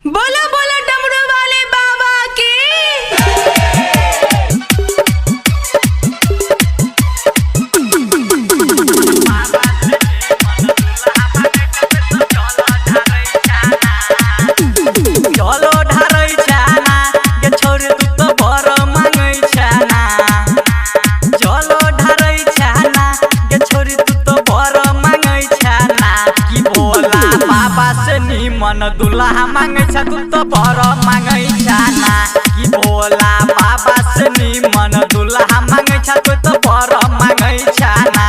बोलो बोलो डमरू वाले बाबा की। चलो ढारै छाना गे छोरी तू तो बर मांगै छाना। चलो ढारै छाना गे छोरी तू तो बर मांगै छाना। की बोला बाबा से निमन दुल्हा मांगै छ तू तो बर मांगै छाना। की बोला बाबा से निमन दुल्हा मांगै छ तू तो बर मांगै छाना।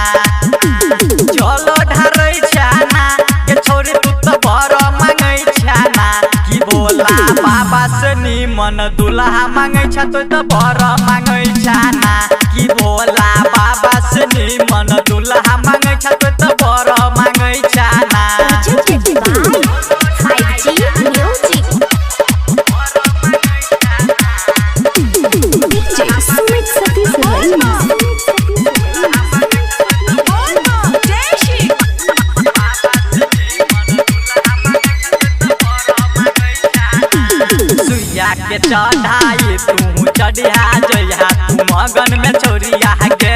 चलो ढारै छाना गे छोरी तू तो बर मांगै छाना। की बोला बाबा से निमन दुल्हा मांगै छ तू तो बर मांगै छाना। की बोला बाबा से निमन दुल्हा मांगै छ तू तो बर मांगै छाना। सुइया के चढ़ाई तू चढ़िया जइहा तू मगन में छोरिया के।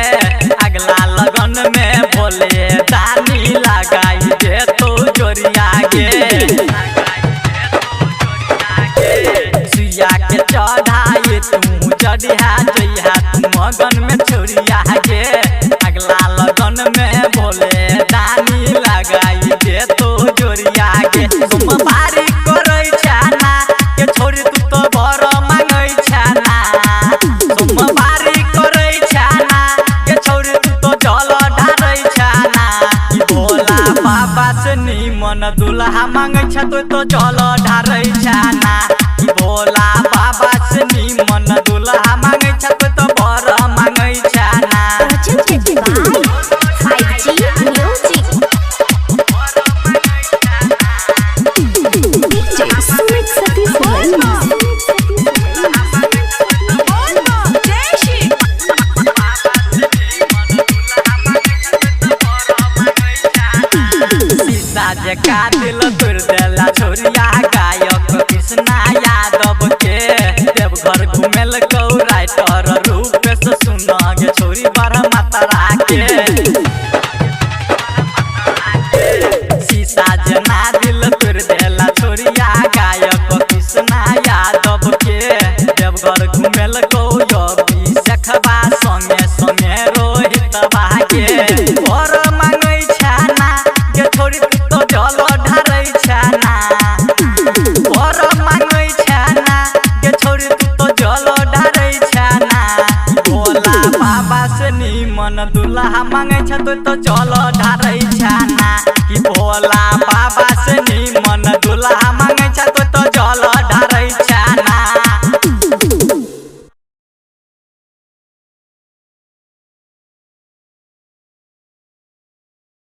अगला लगन में बोले दानी लगाई दे तो जोरिया के। सुइया के चढ़ाई तू चढ़िया जइहा तू मगन में छोरिया के। अगला लगन में बोले दानी लगाई दे तो जोरिया के। तुम बारी करै छाना के छोरी तू तो बर मांगै छाना। तुम बारी करै छाना के छोरी तू तो जल ढारै छाना। की बोला बाबा से निमन दुल्हा मांगै छ तू तो जल ढारै छाना। की बोला बाबा से निमन दुल्हा मांगै छ तू तो बर मांगै छाना। शीशा का दिल तुर देला छोरिया गायक कृष्णा यादव के। देवघर घुमेल कौ राइटर रूप से सुना गे छोरी बड़ मातरा के। शीशा जना दिल तुर देला छोरिया गायक कृष्णा यादव के। देवघर घुमेल कौ योगी सखबा संगे संगे रोहितबा के। बर मांगै छाना गे छोरी तू तो जल ढारै छाना। बर मांगै छाना गे छोरी तू तो जल ढारै छाना। बोला बाबा से निमन दुल्हा मांगै छ तू तो जल ढारै छाना। की बोला